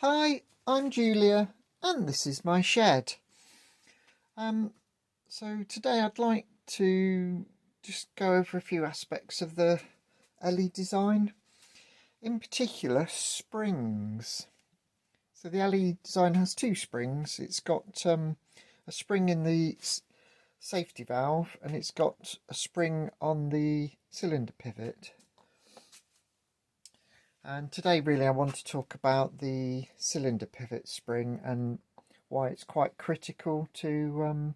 Hi, I'm Julia and this is my shed. So today I'd like to just go over a few aspects of the Ellie design, in particular springs. So the Ellie design has two springs. It's got a spring in the safety valve and it's got a spring on the cylinder pivot. And today really I want to talk about the cylinder pivot spring and why it's quite critical to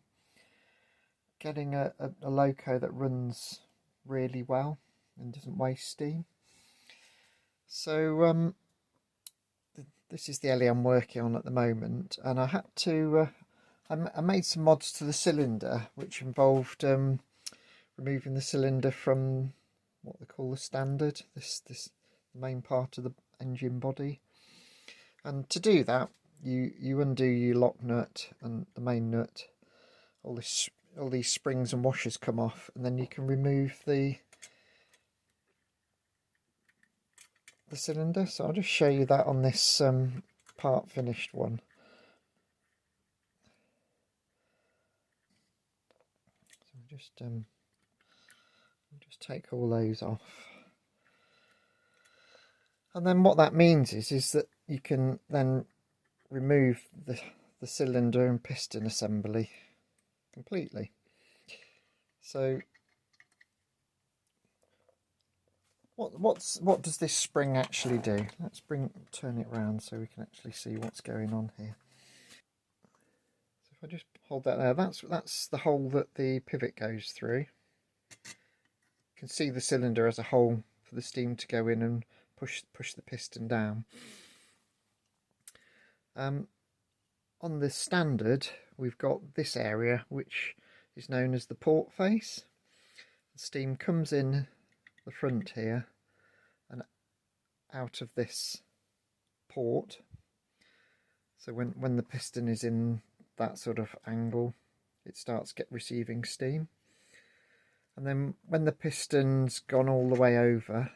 getting a loco that runs really well and doesn't waste steam. So this is the Ellie I'm working on at the moment, and I had to I made some mods to the cylinder which involved removing the cylinder from what they call the standard, this main part of the engine body. And to do that, you undo your lock nut and the main nut. All these springs and washers come off, and then you can remove the cylinder. So I'll just show you that on this part finished one. So just take all those off. And then what that means is that you can then remove the cylinder and piston assembly completely. So what does this spring actually do? Let's turn it around so we can actually see what's going on here. So if I just hold that there, that's the hole that the pivot goes through. You can see the cylinder as a hole for the steam to go in and push the piston down. On the standard, we've got this area which is known as the port face. The steam comes in the front here and out of this port. So when the piston is in that sort of angle, it starts receiving steam. And then when the piston's gone all the way over,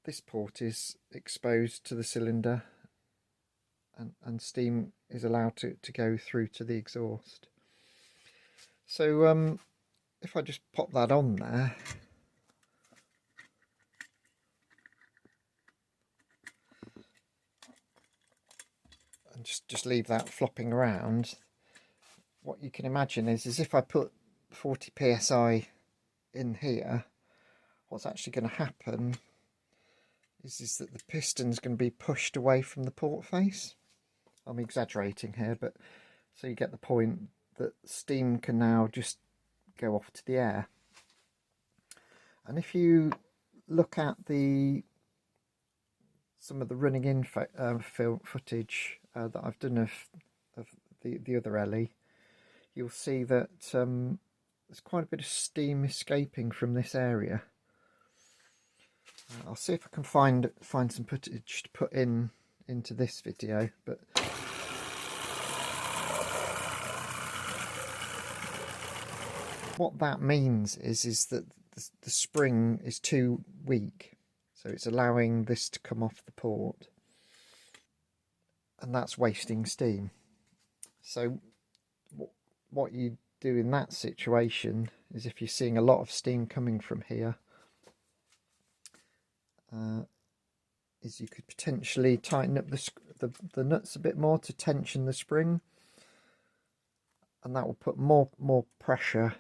this port is exposed to the cylinder and steam is allowed to go through to the exhaust. So if I just pop that on there, and just leave that flopping around, what you can imagine is if I put 40 psi in here, what's actually going to happen is that the piston's going to be pushed away from the port face. I'm exaggerating here, but so you get the point that steam can now just go off to the air. And if you look at some of the running in footage that I've done of the other Ellie, you'll see that there's quite a bit of steam escaping from this area. I'll see if I can find some footage to put into this video, but what that means is that the spring is too weak, so it's allowing this to come off the port, and that's wasting steam. So what you do in that situation is, if you're seeing a lot of steam coming from here, is you could potentially tighten up the nuts a bit more to tension the spring, and that will put more pressure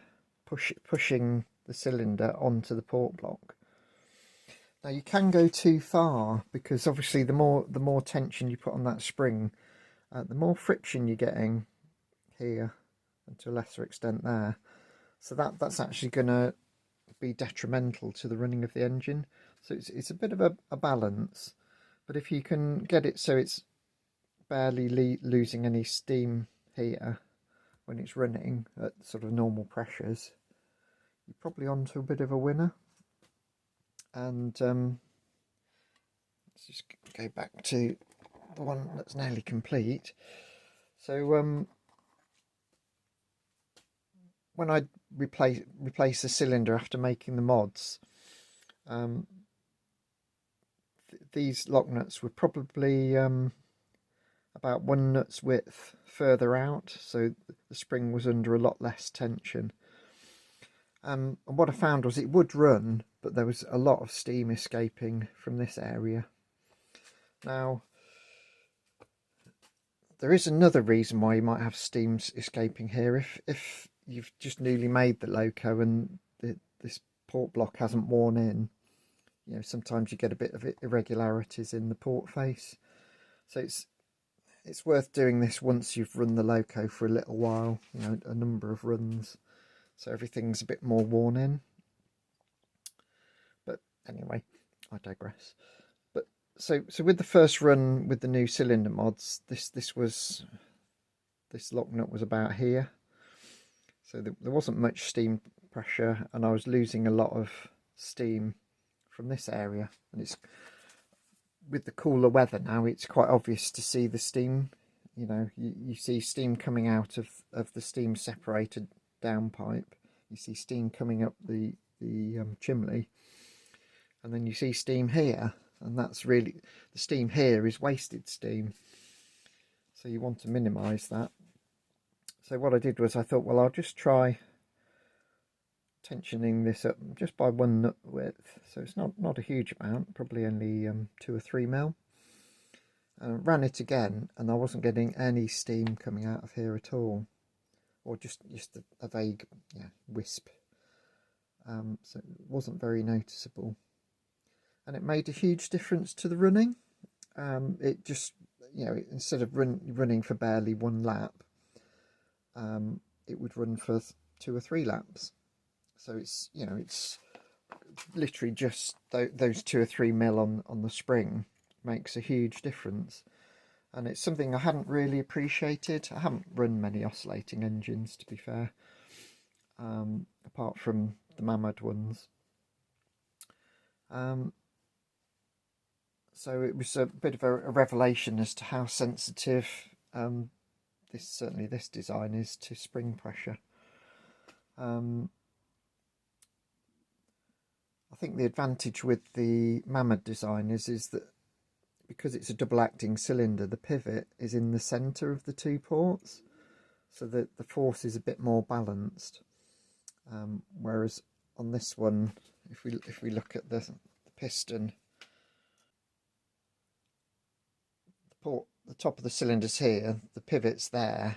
pushing the cylinder onto the port block. Now you can go too far, because obviously the more tension you put on that spring, the more friction you're getting here, and to a lesser extent there. So that's actually going to be detrimental to the running of the engine. So it's a bit of a balance, but if you can get it so it's barely losing any steam here when it's running at sort of normal pressures, you're probably onto a bit of a winner. And let's just go back to the one that's nearly complete. So when I replace the cylinder after making the mods, these lock nuts were probably about 1 nut's width further out, so the spring was under a lot less tension. And what I found was it would run, but there was a lot of steam escaping from this area. Now, there is another reason why you might have steam escaping here. If you've just newly made the loco and this port block hasn't worn in, you know, sometimes you get a bit of irregularities in the port face. So it's worth doing this once you've run the loco for a little while, you know, a number of runs, so everything's a bit more worn in. But anyway, I digress. But so with the first run with the new cylinder mods, this lock nut was about here, so there wasn't much steam pressure, and I was losing a lot of steam from this area. And it's, with the cooler weather now, it's quite obvious to see the steam. You know, you see steam coming out of the steam separated downpipe. You see steam coming up the chimney, and then you see steam here, and that's really, the steam here is wasted steam, so you want to minimize that. So what I did was I thought, well, I'll just try tensioning this up just by 1 nut width, so it's not a huge amount, probably only 2 or 3 mil. Ran it again, and I wasn't getting any steam coming out of here at all, or just a vague wisp. So it wasn't very noticeable, and it made a huge difference to the running. It just, you know, instead of running for barely 1 lap, it would run for 2 or 3 laps. So it's, you know, it's literally just those 2 or 3 mil on the spring makes a huge difference. And it's something I hadn't really appreciated. I haven't run many oscillating engines, to be fair, apart from the Mammoth ones. So it was a bit of a revelation as to how sensitive this design is to spring pressure. I think the advantage with the Mammoth design is that because it's a double acting cylinder, the pivot is in the centre of the 2 ports, so that the force is a bit more balanced. Whereas on this one, if we look at the piston, the top of the cylinder's here, the pivot's there,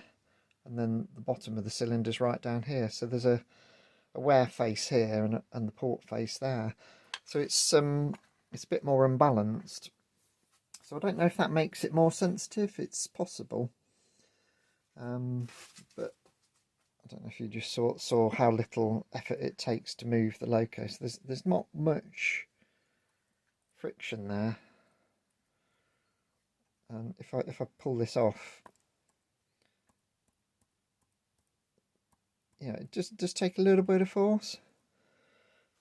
and then the bottom of the cylinder's right down here. So there's a wear face here and the port face there. So it's a bit more unbalanced. So I don't know if that makes it more sensitive. It's possible. But I don't know if you just saw how little effort it takes to move the loco. So there's not much friction there. And if I pull this off, yeah, it just does take a little bit of force.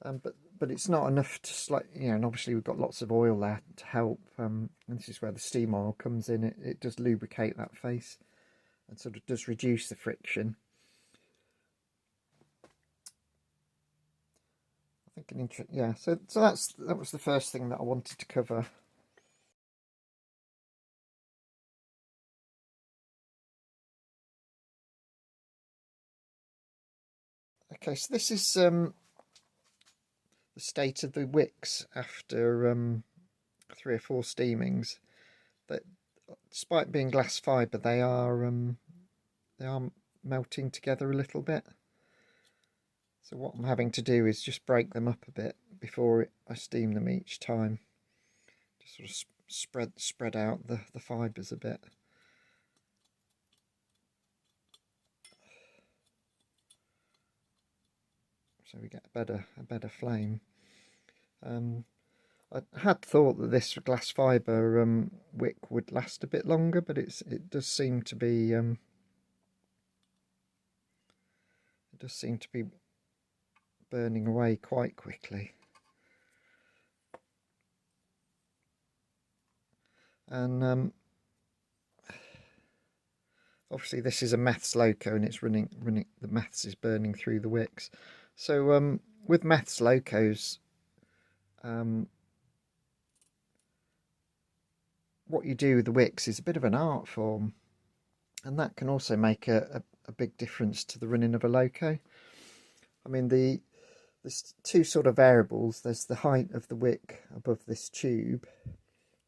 But it's not enough to, you know, and obviously we've got lots of oil there to help. And this is where the steam oil comes in. It does lubricate that face and sort of does reduce the friction. I think yeah. So that was the first thing that I wanted to cover. Okay, so this is the state of the wicks after 3 or 4 steamings. That, despite being glass fibre, they are melting together a little bit. So what I'm having to do is just break them up a bit before I steam them each time. Just sort of spread out the fibres a bit. So we get a better flame. I had thought that this glass fibre wick would last a bit longer, but it does seem to be burning away quite quickly. And obviously this is a Meths loco, and it's running. The Meths is burning through the wicks. So with Meths locos, what you do with the wicks is a bit of an art form, and that can also make a big difference to the running of a loco. I mean, there's two sort of variables. There's the height of the wick above this tube,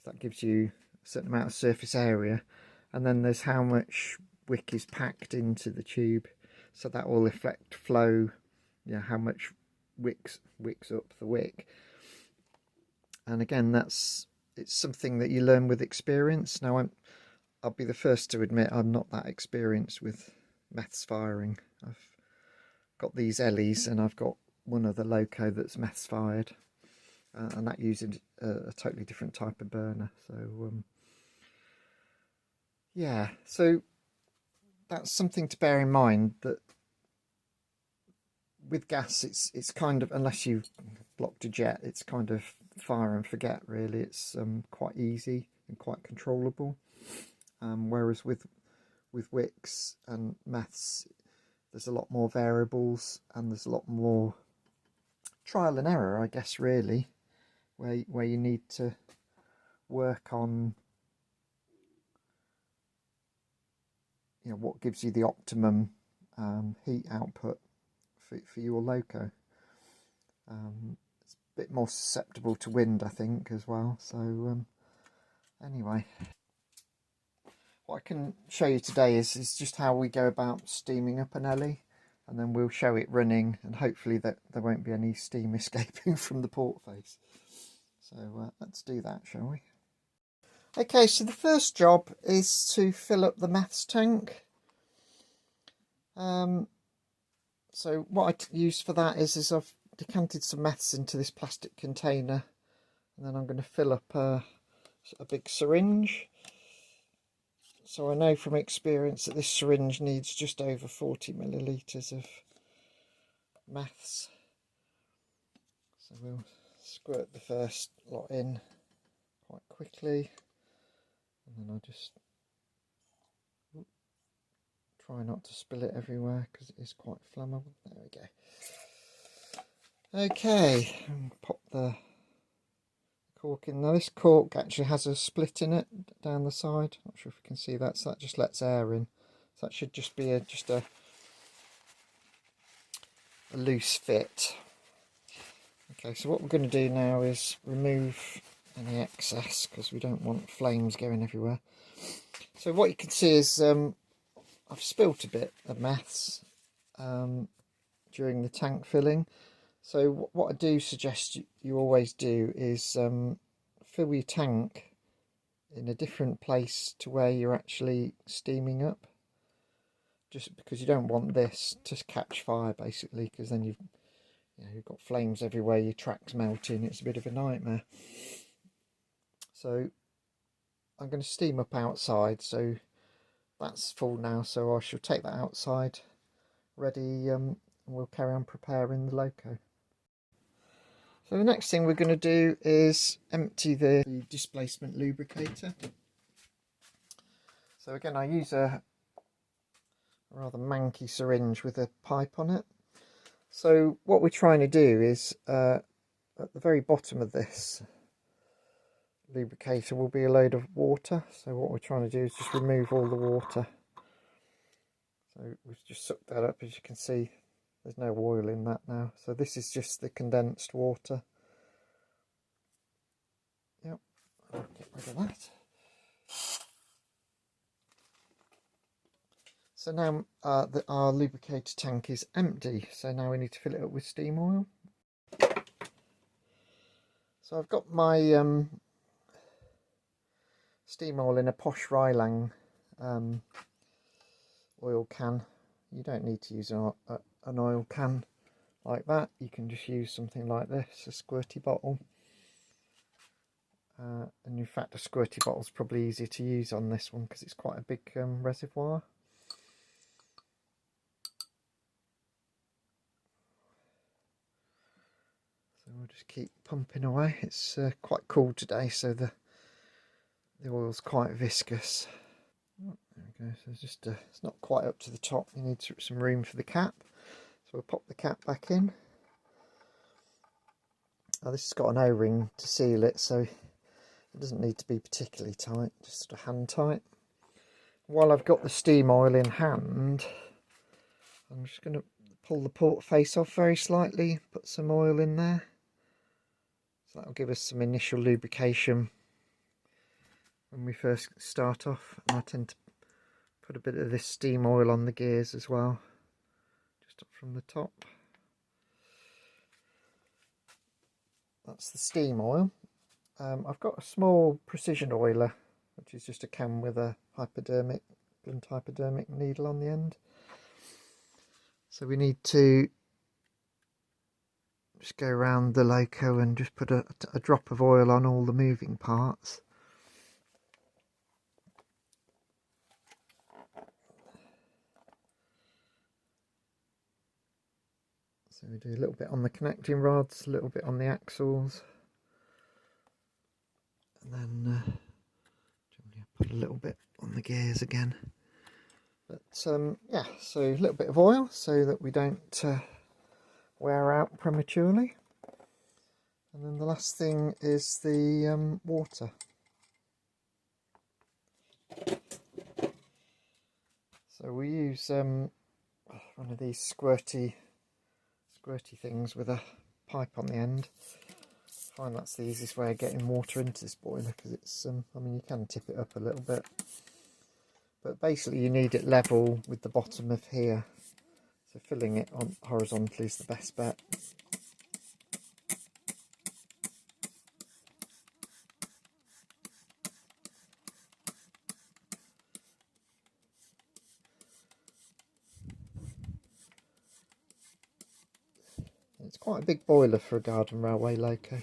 that gives you a certain amount of surface area, and then there's how much wick is packed into the tube, so that will affect flow, how much wicks up the wick. And again, it's something that you learn with experience. Now I'll be the first to admit I'm not that experienced with Meths firing. I've got these Ellies and I've got one other loco that's Meths fired, and that uses a totally different type of burner. So yeah, so that's something to bear in mind, that with gas it's kind of, unless you've blocked a jet, it's kind of fire and forget really. It's quite easy and quite controllable, whereas with wicks and Meths there's a lot more variables and there's a lot more trial and error, I guess, really, where you need to work on what gives you the optimum heat output for your loco. It's a bit more susceptible to wind, I think, as well. So anyway, what I can show you today is just how we go about steaming up an Ellie, and then we'll show it running, and hopefully that there won't be any steam escaping from the port face. So let's do that, shall we? Okay, so the first job is to fill up the Meths tank. So what I use for that is I've decanted some Meths into this plastic container, and then I'm going to fill up a big syringe. So I know from experience that this syringe needs just over 40 millilitres of Meths. So we'll squirt the first lot in quite quickly, and then I'll just try not to spill it everywhere because it is quite flammable. There we go. Okay, pop the cork in. Now this cork actually has a split in it down the side. Not sure if you can see that. So that just lets air in. So that should just be a loose fit. Okay, so what we're going to do now is remove any excess, because we don't want flames going everywhere. So what you can see is I've spilt a bit of Meths during the tank filling. So what I do suggest you always do is fill your tank in a different place to where you're actually steaming up, just because you don't want this to catch fire basically, because then you've got flames everywhere, your track's melting, it's a bit of a nightmare. So I'm going to steam up outside, so that's full now, so I shall take that outside ready, and we'll carry on preparing the loco. So the next thing we're going to do is empty the displacement lubricator. So again, I use a rather manky syringe with a pipe on it. So what we're trying to do is at the very bottom of this lubricator will be a load of water. So what we're trying to do is just remove all the water. So we've just sucked that up. As you can see, there's no oil in that now. So this is just the condensed water. Yep, I'll get rid of that. So now our lubricator tank is empty. So now we need to fill it up with steam oil. So I've got my steam oil in a Posh Rylang oil can. You don't need to use an oil can like that. You can just use something like this, a squirty bottle. And in fact, a squirty bottle is probably easier to use on this one because it's quite a big reservoir. So we'll just keep pumping away. It's quite cool today, so the oil's quite viscous. Oh, there we go. So it's just it's not quite up to the top. You need some room for the cap. So we'll pop the cap back in. Now this has got an O-ring to seal it, so It doesn't need to be particularly tight, just sort of hand tight. While I've got the steam oil in hand, I'm just going to pull the port face off very slightly, put some oil in there. So that'll give us some initial lubrication when we first start off. And I tend to put a bit of this steam oil on the gears as well, just up from the top. That's the steam oil. I've got a small precision oiler, which is just a can with a blunt hypodermic needle on the end. So we need to just go around the loco and just put a drop of oil on all the moving parts. So we do a little bit on the connecting rods, a little bit on the axles, and then put a little bit on the gears again. But yeah, so a little bit of oil so that we don't wear out prematurely. And then the last thing is the water. So we use one of these squirty things with a pipe on the end. I find that's the easiest way of getting water into this boiler, because it's I mean, you can tip it up a little bit, but basically you need it level with the bottom of here, so filling it on horizontally is the best bet. It's quite a big boiler for a garden railway loco,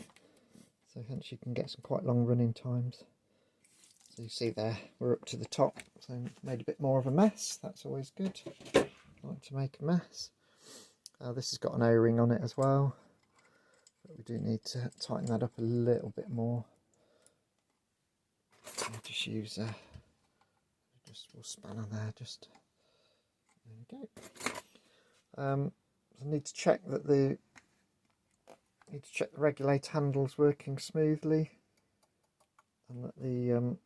so hence you can get some quite long running times. So you see there, we're up to the top, so made a bit more of a mess. That's always good. I like to make a mess. This has got an O-ring on it as well, but we do need to tighten that up a little bit more. I'll just use we'll spanner there. Just there we go. I need to check that the regulator handle's working smoothly, and that the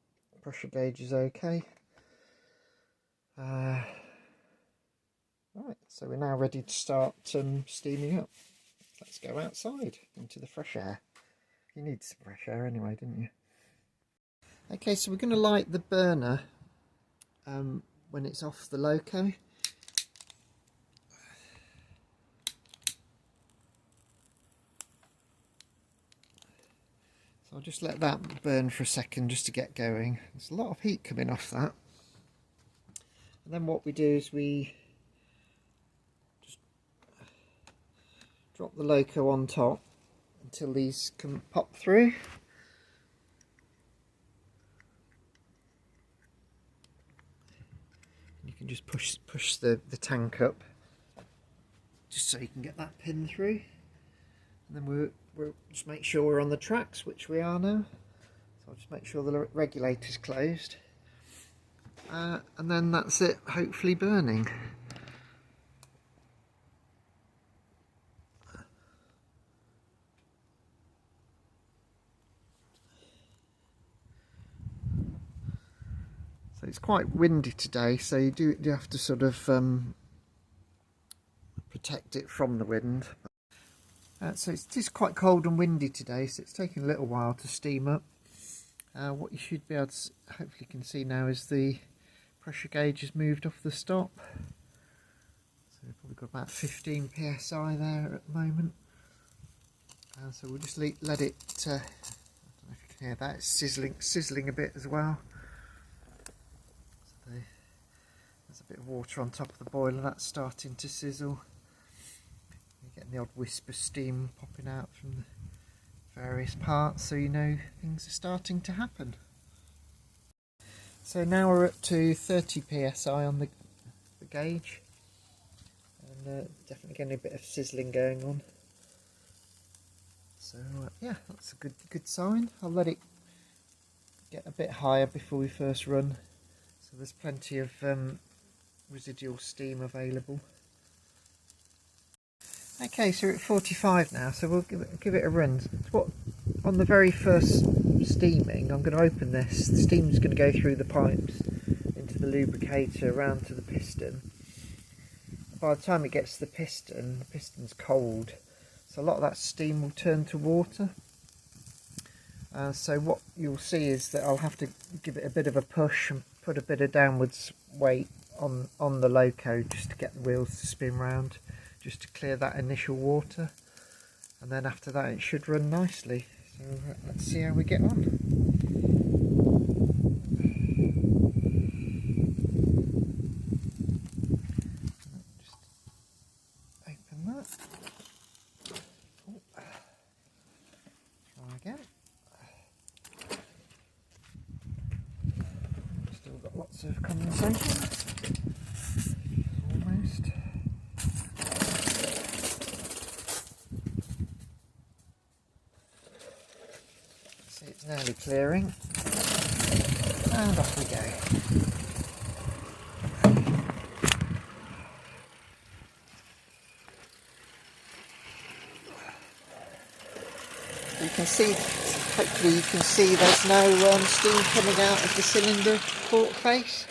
pressure gauge is okay. Right, so we're now ready to start steaming up. Let's go outside into the fresh air. You need some fresh air anyway, didn't you? Okay, so we're going to light the burner when it's off the loco. So I'll just let that burn for a second just to get going. There's a lot of heat coming off that. And then what we do is we just drop the loco on top until these can pop through. You can just push the tank up just so you can get that pin through. And then we'll just make sure we're on the tracks, which we are now. So I'll just make sure the regulator's closed. And then that's it, hopefully burning. So it's quite windy today, so you do have to sort of protect it from the wind. So it's just quite cold and windy today, so it's taking a little while to steam up. What you should be able to hopefully can see now is the pressure gauge has moved off the stop. So we've probably got about 15 psi there at the moment. So we'll just let it, I don't know if you can hear that, it's sizzling a bit as well. So there's a bit of water on top of the boiler, that's starting to sizzle. You're getting the odd wisp of steam popping out from the various parts, so you know things are starting to happen. So now we're up to 30 psi on the gauge, and definitely getting a bit of sizzling going on. So yeah, that's a good sign. I'll let it get a bit higher before we first run, so there's plenty of residual steam available. Okay, so we're at 45 now, so we'll give it a run. on the very first steaming, I'm going to open this. The steam's going to go through the pipes into the lubricator around to the piston. By the time it gets to the piston's cold, so a lot of that steam will turn to water. So what you'll see is that I'll have to give it a bit of a push and put a bit of downwards weight on the loco just to get the wheels to spin round, just to clear that initial water, and then after that it should run nicely. So let's see how we get on. Just open that. Oh. Try again. Still got lots of condensation. Almost. See, it's nearly clearing. And off we go. You can see, hopefully you can see there's no steam coming out of the cylinder port face.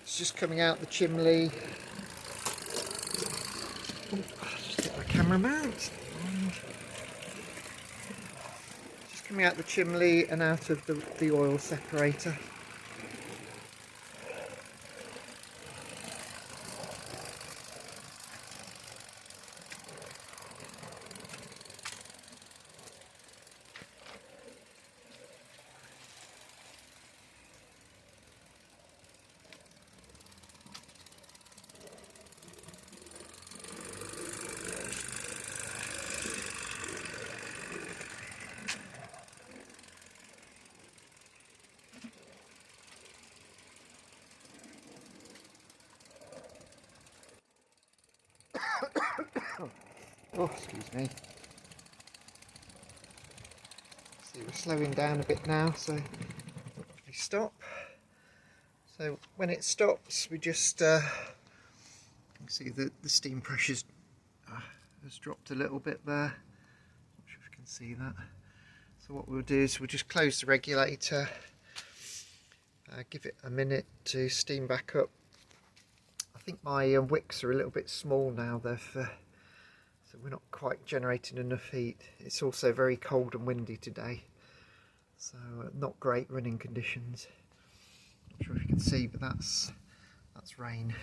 It's just coming out the chimney. Oh, just get my camera mount. Just coming out the chimney and out of the oil separator. Oh, excuse me. See, we're slowing down a bit now, so we stop. So when it stops, we just you can see the steam pressure's has dropped a little bit there. Not sure if you can see that. So what we'll do is we'll just close the regulator, give it a minute to steam back up. I think my wicks are a little bit small now, so we're not quite generating enough heat. It's also very cold and windy today, so not great running conditions. Not sure if you can see, but that's rain.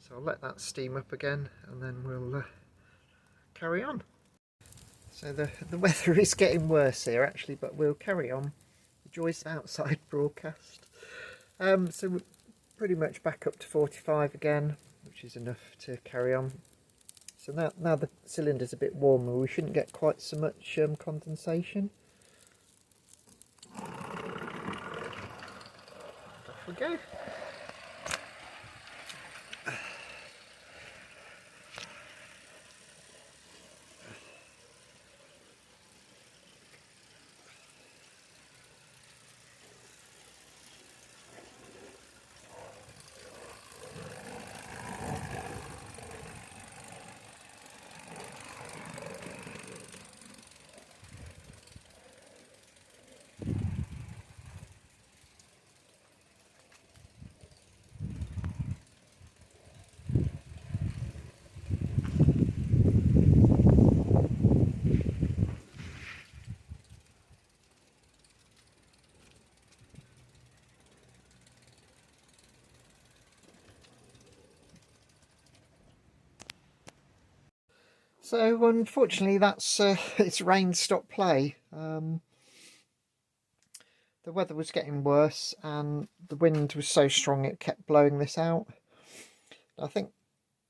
So I'll let that steam up again and then we'll carry on. So the weather is getting worse here actually, but we'll carry on. The joys of outside broadcast. So we're pretty much back up to 45 again, which is enough to carry on. So now the cylinder's a bit warmer, we shouldn't get quite so much condensation. Off we go. So unfortunately that's it's rain stop play. The weather was getting worse and the wind was so strong it kept blowing this out. I think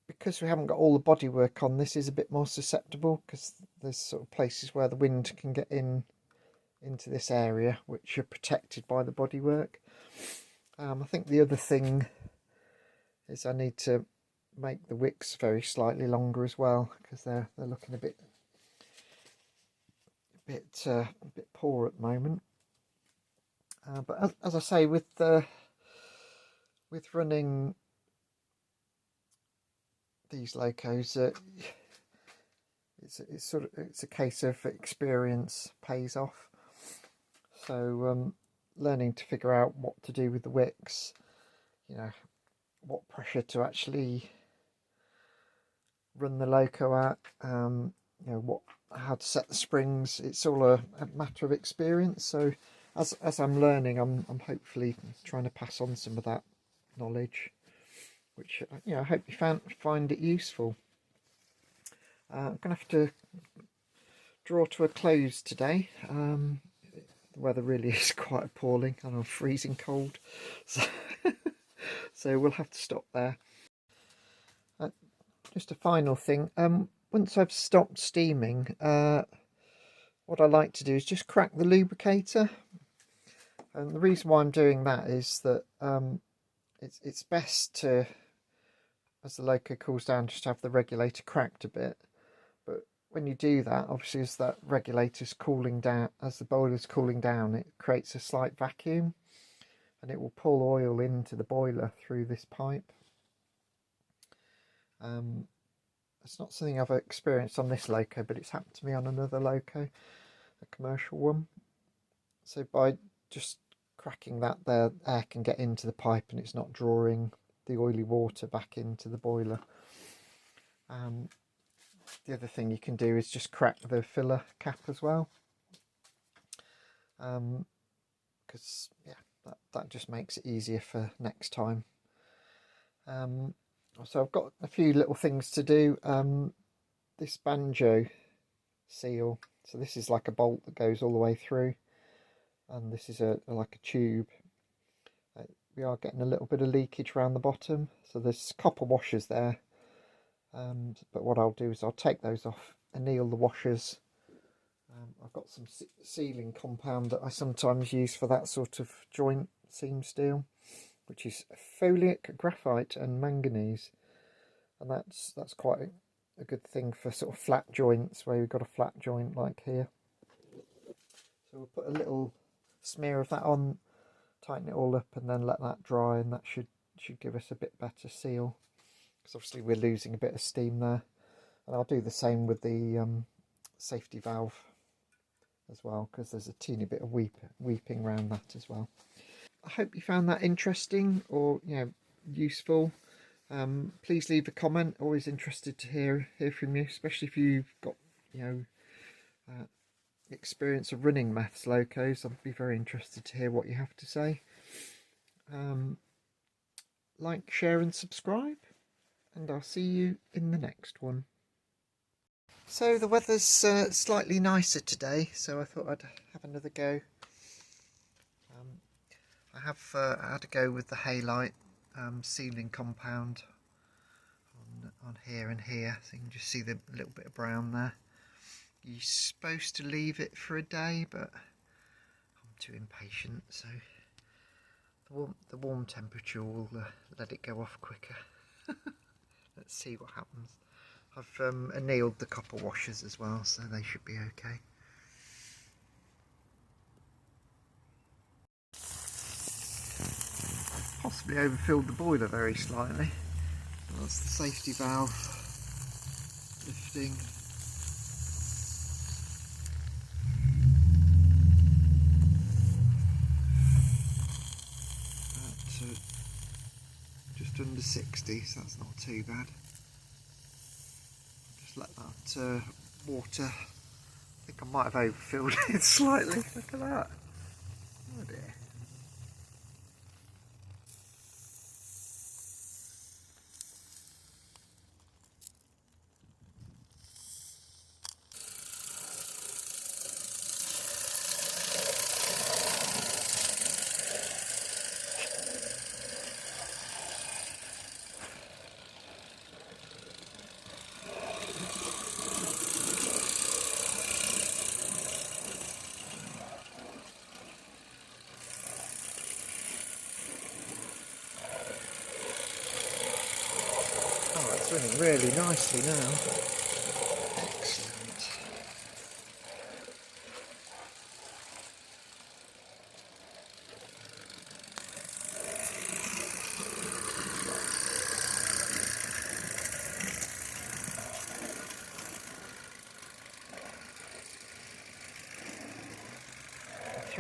because we haven't got all the bodywork on, this is a bit more susceptible because there's sort of places where the wind can get into this area which are protected by the bodywork. I think the other thing is I need to make the wicks very slightly longer as well because they're looking a bit poor at the moment. But as I say, with running these locos, it's a case of experience pays off. So learning to figure out what to do with the wicks, you know, what pressure to actually run the loco at, you know, how to set the springs. It's all a matter of experience. So as I'm learning, I'm hopefully trying to pass on some of that knowledge, which, you know, I hope you find it useful. I'm gonna have to draw to a close today. The weather really is quite appalling, and I'm freezing cold, so so we'll have to stop there. Just a final thing, once I've stopped steaming, what I like to do is just crack the lubricator. And the reason why I'm doing that is that it's best to, as the loco cools down, just have the regulator cracked a bit. But when you do that, obviously as that regulator's cooling down, as the boiler's cooling down, it creates a slight vacuum, and it will pull oil into the boiler through this pipe. It's not something I've experienced on this loco, but it's happened to me on another loco, a commercial one. So by just cracking that, the air can get into the pipe and it's not drawing the oily water back into the boiler. The other thing you can do is just crack the filler cap as well, because yeah, that just makes it easier for next time. So I've got a few little things to do. This banjo seal, so this is like a bolt that goes all the way through, and this is like a tube. We are getting a little bit of leakage around the bottom, so there's copper washers there, but what I'll do is I'll take those off, anneal the washers. I've got some sealing compound that I sometimes use for that sort of joint seam steel, which is folic, graphite and manganese, and that's quite a good thing for sort of flat joints where you've got a flat joint like here. So we'll put a little smear of that on, tighten it all up, and then let that dry, and that should give us a bit better seal, because obviously we're losing a bit of steam there. And I'll do the same with the safety valve as well, because there's a teeny bit of weeping around that as well. I hope you found that interesting, or useful. Please leave a comment. Always interested to hear from you, especially if you've got experience of running Meths locos. I'd be very interested to hear what you have to say. Like, share and subscribe, and I'll see you in the next one. So the weather's slightly nicer today, so I thought I'd have another go. I have had a go with the halite sealing compound on here and here, so you can just see the little bit of brown there. You're supposed to leave it for a day, but I'm too impatient, so the warm temperature will let it go off quicker. Let's see what happens. I've annealed the copper washers as well, so they should be okay. Possibly overfilled the boiler very slightly. That's the safety valve lifting. At just under 60, so that's not too bad. Just let that water. I think I might have overfilled it slightly. Look at that. Oh dear. Oh, it's running really nicely now. Excellent.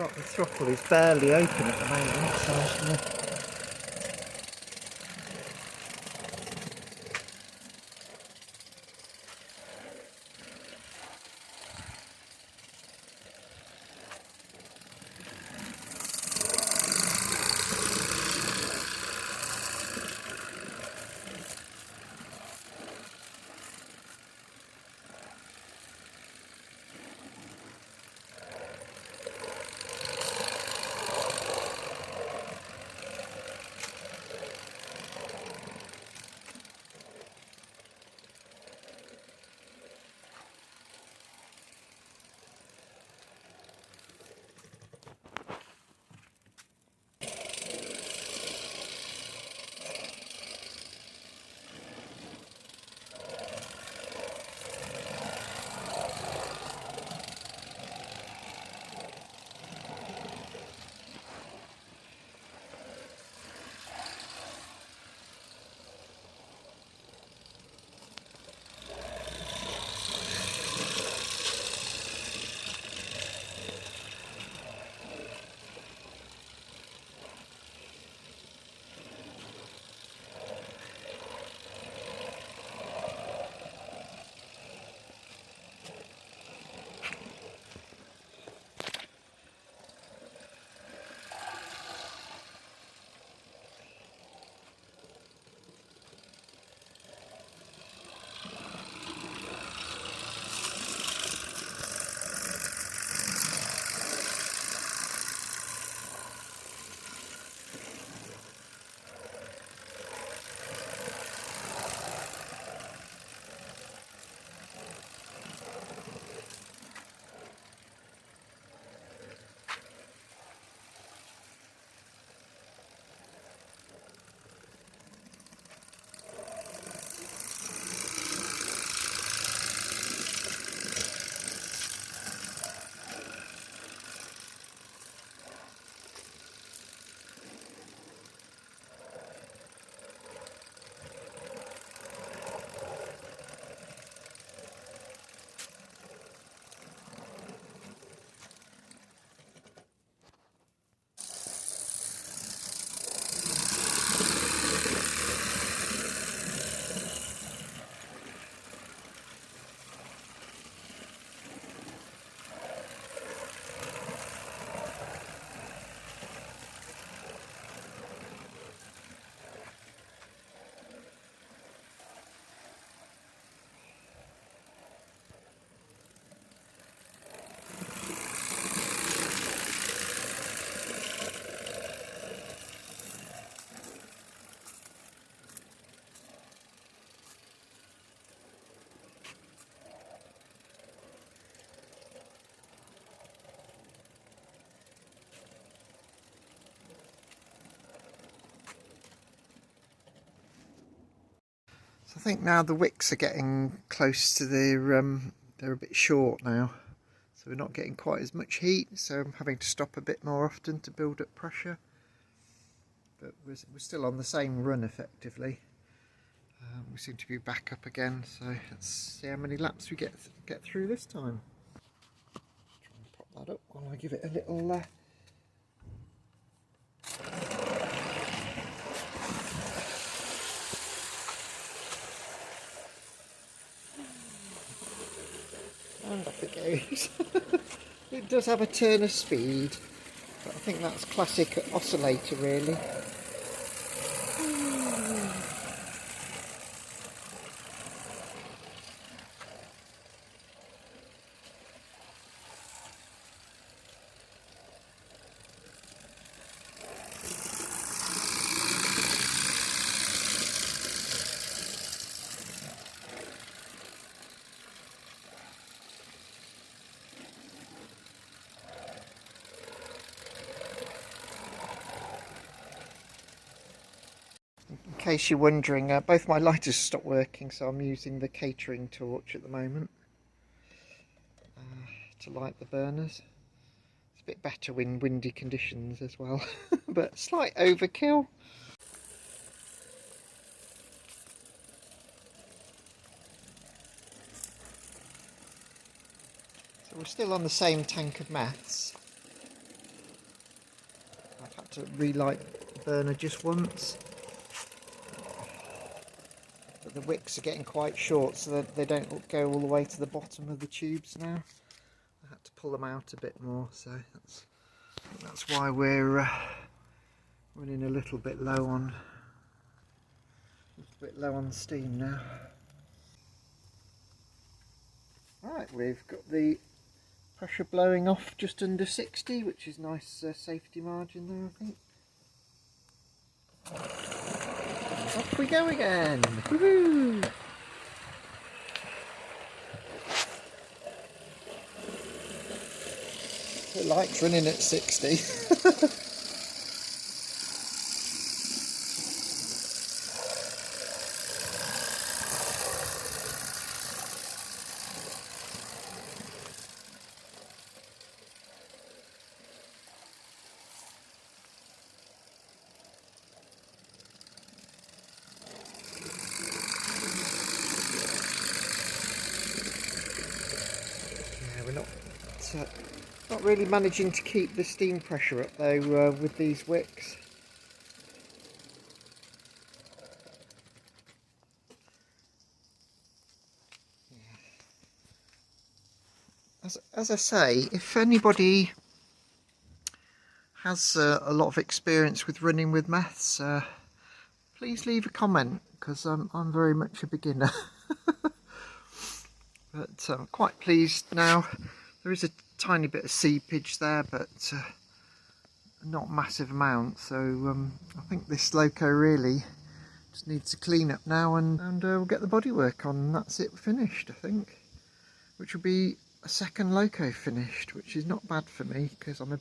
The throttle is barely open at the moment, so I'm just going to... So I think now the wicks are getting close to their, they're a bit short now. So we're not getting quite as much heat, so I'm having to stop a bit more often to build up pressure. But we're still on the same run effectively. We seem to be back up again, so let's see how many laps we get through this time. Try and pop that up while I give it a little... And off it goes. It does have a turn of speed, but I think that's classic oscillator really. In case you're wondering, both my lighters stopped working, so I'm using the catering torch at the moment to light the burners. It's a bit better in windy conditions as well, but slight overkill. So we're still on the same tank of Meths. to relight the burner just once. But the wicks are getting quite short, so that they don't go all the way to the bottom of the tubes now. I had to pull them out a bit more, so that's why we're running a little bit low on steam now. Right, we've got the pressure blowing off just under 60, which is nice safety margin there, I think. Off we go again! Woohoo! It likes running at 60. We're not really managing to keep the steam pressure up though with these wicks. As I say, if anybody has a lot of experience with running with Meths, please leave a comment, because I'm very much a beginner. But I'm quite pleased now. There is a tiny bit of seepage there, but not massive amount, so I think this loco really just needs a clean up now, and we'll get the bodywork on, and that's it finished, I think. Which will be a second loco finished, which is not bad for me, because I'm a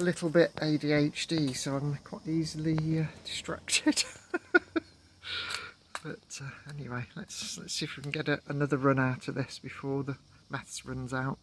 little bit ADHD, so I'm quite easily distracted. But anyway, let's see if we can get another run out of this before the Meths runs out.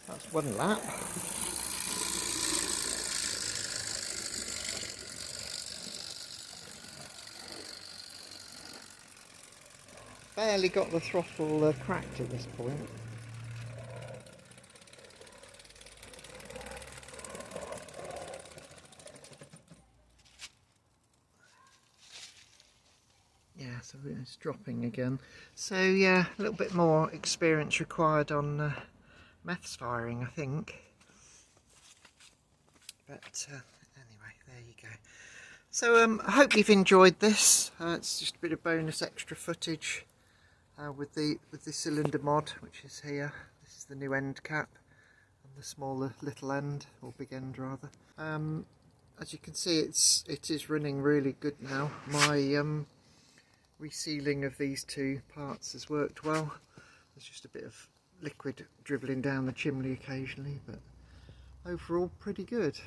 That's one lap. Barely got the throttle cracked at this point. Yeah, so it's dropping again. So yeah, a little bit more experience required on Meths firing, I think. But anyway, there you go. So I hope you've enjoyed this. It's just a bit of bonus extra footage with the cylinder mod, which is here. This is the new end cap and the smaller little end, or big end rather. As you can see, it is running really good now. My resealing of these two parts has worked well. There's just a bit of liquid dribbling down the chimney occasionally, but overall pretty good.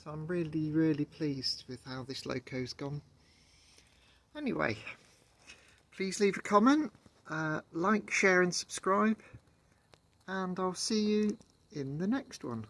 So I'm really pleased with how this loco's gone. Anyway, please leave a comment, like, share and subscribe, and I'll see you in the next one.